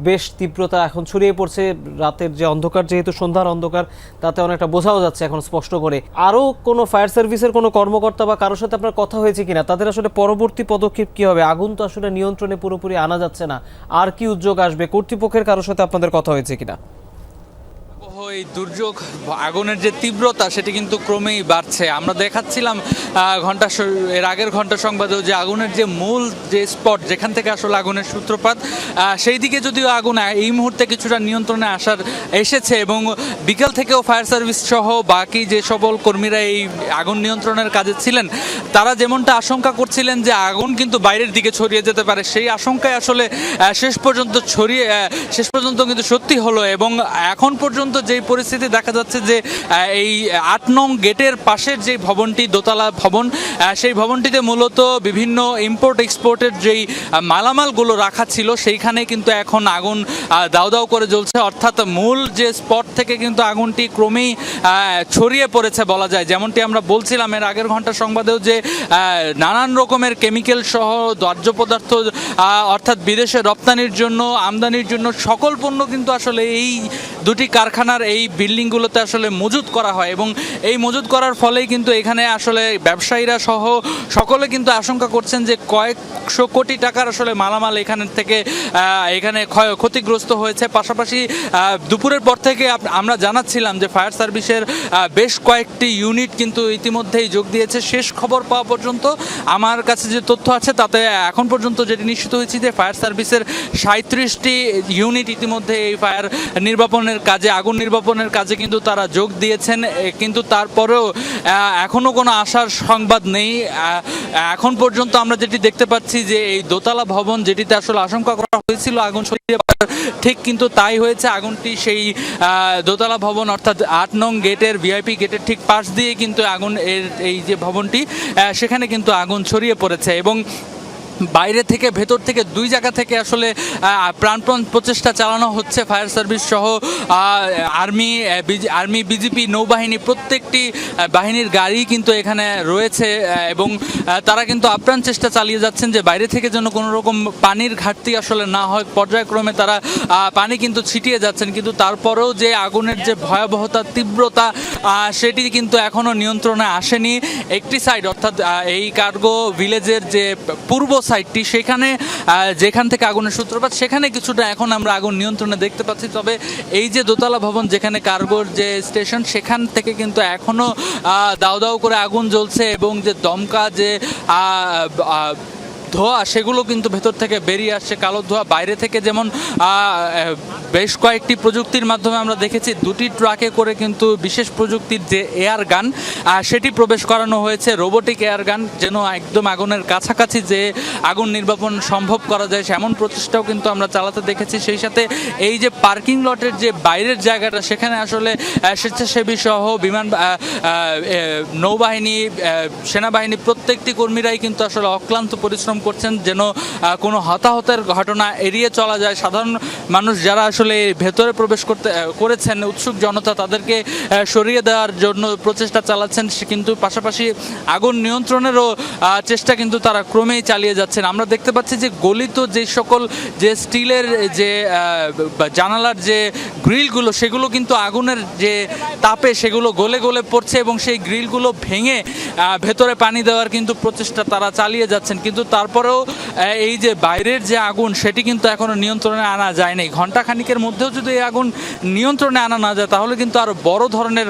বেশ তীব্রতা এখন ছড়িয়ে পড়ছে। রাতের যে অন্ধকার, যেহেতু সন্ধ্যার অন্ধকার, তাতে অনেকটা বোঝাও যাচ্ছে এখন স্পষ্ট করে। আরও কোনো ফায়ার সার্ভিসের কোনো কর্মকর্তা বা কারোর সাথে আপনার কথা হয়েছে কিনা? তাদের আসলে পরবর্তী পদক্ষেপ কী হবে? আগুন তো আসলে নিয়ন্ত্রণে পুরোপুরি আনা যাচ্ছে না, আর কি উদ্যোগ আসবে? কর্তৃপক্ষের কারোর সাথে আপনাদের কথা হয়েছে কিনা? এই দুর্যোগ, আগুনের যে তীব্রতা সেটি কিন্তু ক্রমেই বাড়ছে। আমরা দেখাচ্ছিলাম এর আগের ঘন্টা সংবাদেও যে আগুনের যে মূল যে স্পট, যেখান থেকে আসলে আগুনের সূত্রপাত, সেই দিকে যদিও আগুন এই মুহূর্তে কিছুটা নিয়ন্ত্রণে এসেছে এবং বিকেল থেকেও ফায়ার সার্ভিস সহ বাকি যে সকল কর্মীরা এই আগুন নিয়ন্ত্রণের কাজে ছিলেন, তারা যেমনটা আশঙ্কা করছিলেন যে আগুন কিন্তু বাইরের দিকে ছড়িয়ে যেতে পারে, সেই আশঙ্কায় আসলে শেষ পর্যন্ত কিন্তু সত্যি হলো। এবং এখন পর্যন্ত যে পরিস্থিতি দেখা যাচ্ছে যে এই ৮ নং গেটের পাশের যে ভবনটি, দোতলা ভবন, সেই ভবনটিতে মূলত বিভিন্ন ইম্পোর্ট এক্সপোর্টের যেই মালামালগুলো রাখা ছিল, সেইখানে কিন্তু এখন আগুন দাউ দাউ করে জ্বলছে। অর্থাৎ মূল যে স্পট থেকে কিন্তু আগুনটি ক্রমেই ছড়িয়ে পড়েছে বলা যায়। যেমনটি আমরা বলছিলাম এর আগের ঘন্টা সংবাদেও যে নানান রকমের কেমিক্যাল সহ দাহ্য পদার্থ, অর্থাৎ বিদেশে রপ্তানির জন্য, আমদানির জন্য সকল পণ্য কিন্তু আসলে এই দুটি কারখানার এই বিল্ডিংগুলোতে আসলে মজুত করা হয় এবং এই মজুত করার ফলেই কিন্তু এখানে আসলে ব্যবসায়ীরা সহ সকলে কিন্তু আশঙ্কা করছেন যে কয়েকশো কোটি টাকার আসলে মালামাল এখানে ক্ষতিগ্রস্ত হয়েছে। পাশাপাশি দুপুরের পর থেকে আমরা জানাচ্ছিলাম যে ফায়ার সার্ভিসের বেশ কয়েকটি ইউনিট কিন্তু ইতিমধ্যেই যোগ দিয়েছে। শেষ খবর পাওয়া পর্যন্ত আমার কাছে যে তথ্য আছে তাতে এখন পর্যন্ত যেটি নিশ্চিত হয়েছে যে ফায়ার সার্ভিসের 37টি ইউনিট ইতিমধ্যে এই ফায়ার নির্বাপনের কাজে, আগুন নির্বাপনের কাজে কিন্তু তারা যোগ দিয়েছেন। কিন্তু তারপরেও এখনও কোনো আশার সংবাদ নেই। এখন পর্যন্ত আমরা যেটি দেখতে পাচ্ছি যে এই দোতলা ভবন, যেটিতে আসলে আশঙ্কা করা হয়েছিল আগুন ছড়িয়ে পড়ার, ঠিক কিন্তু তাই হয়েছে। আগুনটি সেই দোতলা ভবন অর্থাৎ ৮ নং গেটের ভিআইপি গেটের ঠিক পাশ দিয়ে কিন্তু এই যে ভবনটি, সেখানে কিন্তু আগুন ছড়িয়ে পড়েছে এবং বাইরে থেকে ভেতর থেকে দুই জায়গা থেকে আসলে প্রাণপণ প্রচেষ্টা চালানো হচ্ছে। ফায়ার সার্ভিস সহ আর্মি, বিজিপি, নৌবাহিনী, প্রত্যেকটি বাহিনীর গাড়ি কিন্তু এখানে রয়েছে এবং তারা কিন্তু আপ্রাণ চেষ্টা চালিয়ে যাচ্ছেন যে বাইরে থেকে যেন কোনো রকম পানির ঘাটতি আসলে না হয়। পর্যায়ক্রমে তারা পানি কিন্তু ছিটিয়ে যাচ্ছেন, কিন্তু তারপরেও যে আগুনের যে ভয়াবহতা, তীব্রতা, সেটি কিন্তু এখনও নিয়ন্ত্রণে আসেনি। একটি সাইড অর্থাৎ এই কার্গো ভিলেজের যে পূর্ব সাইডটি, যেখান থেকে আগুনের সূত্রপাত, সেখানে কিছুটা এখন আমরা আগুন নিয়ন্ত্রণে দেখতে পাচ্ছি। তবে এই যে দোতলা ভবন, যেখানে কার্গোর যে স্টেশন, সেখান থেকে কিন্তু এখনো দাউ দাউ করে আগুন জ্বলছে এবং যে দমকা যে ধোঁয়া, সেগুলো কিন্তু ভেতর থেকে বেরিয়ে আসছে, কালো ধোঁয়া। বাইরে থেকে যেমন বেশ কয়েকটি প্রযুক্তির মাধ্যমে আমরা দেখেছি দুটি ট্রাকে করে কিন্তু বিশেষ প্রযুক্তির যে এয়ার গান, সেটি প্রবেশ করানো হয়েছে, রোবোটিক এয়ার গান, যেন একদম আগুনের কাছাকাছি যে আগুন নির্বাপন সম্ভব করা যায়, এমন প্রচেষ্টাও কিন্তু আমরা চালাতে দেখেছি। সেই সাথে এই যে পার্কিং লটের যে বাইরের জায়গাটা, সেখানে আসলে স্বেচ্ছাসেবী সহ নৌবাহিনী, সেনাবাহিনী, প্রত্যেকটি কর্মীরাই কিন্তু আসলে অক্লান্ত পরিশ্রম করছেন যেন কোনো হতাহতের ঘটনা এড়িয়ে চলা যায়। সাধারণ মানুষ যারা আসলে ভেতরে প্রবেশ করেছেন, উৎসুক জনতা, তাদেরকে সরিয়ে দেওয়ার জন্য প্রচেষ্টা চালাচ্ছেন, কিন্তু পাশাপাশি আগুন নিয়ন্ত্রণেরও চেষ্টা কিন্তু তারা ক্রমেই চালিয়ে যাচ্ছেন। আমরা দেখতে পাচ্ছি যে গলিত যে সকল যে স্টিলের যে জানালার যে গ্রিলগুলো, সেগুলো কিন্তু আগুনের যে তাপে সেগুলো গলে গলে পড়ছে এবং সেই গ্রিলগুলো ভেঙে ভেতরে পানি দেওয়ার কিন্তু প্রচেষ্টা তারা চালিয়ে যাচ্ছেন। কিন্তু তারপরেও এই যে বাইরের যে আগুন, সেটি কিন্তু এখনো নিয়ন্ত্রণে আনা যায়নি। ঘণ্টাখানিকের মধ্যেও যদি এই আগুন নিয়ন্ত্রণে আনা না যায়, তাহলে কিন্তু আরো বড় ধরনের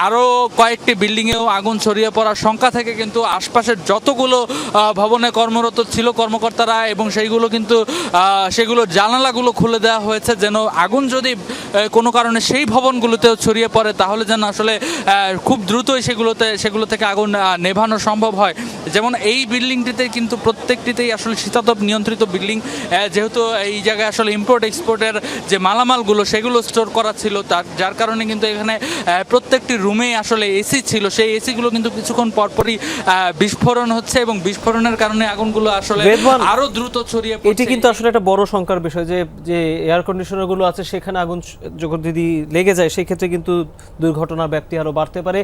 আরো কয়েকটি বিল্ডিংয়েও আগুন ছড়িয়ে পড়ার শঙ্কা থেকে কিন্তু আশপাশের যতগুলো ভবনে কর্মরত ছিল কর্মকর্তারা, এবং সেগুলোর জানালাগুলো খুলে দেওয়া হয়েছে যেন আগুন যদি কোনো কারণে সেই ভবনগুলোতেও ছড়িয়ে পড়ে, তাহলে যেন আসলে খুব দ্রুতই সেগুলো থেকে আগুন নেভানো সম্ভব হয়। যেমন এই বিল্ডিংটিতে কিন্তু প্রত্যেকটিতেই আসলে শীতাতপ নিয়ন্ত্রিত বিল্ডিং, যেহেতু এই জায়গায় আসলে ইম্পোর্ট এক্সপোর্টের যে মালামালগুলো সেগুলো স্টোর করা ছিল, যার কারণে কিন্তু এখানে প্রত্যেকটি রুমেই আসলে এসি ছিল। সেই এসিগুলো কিন্তু কিছুক্ষণ পরপরই বিস্ফোরণ হচ্ছে এবং বিস্ফোরণের কারণে আগুনগুলো আসলে আরো দ্রুত ছড়িয়ে পড়ছে। এটি কিন্তু আসলে একটা বড় শঙ্কার বিষয় যে এয়ার কন্ডিশনারগুলো আছে, সেখানে আগুন যদি লেগে যায়, সেই ক্ষেত্রে কিন্তু দুর্ঘটনার ব্যাপ্তি আরো বাড়তে পারে।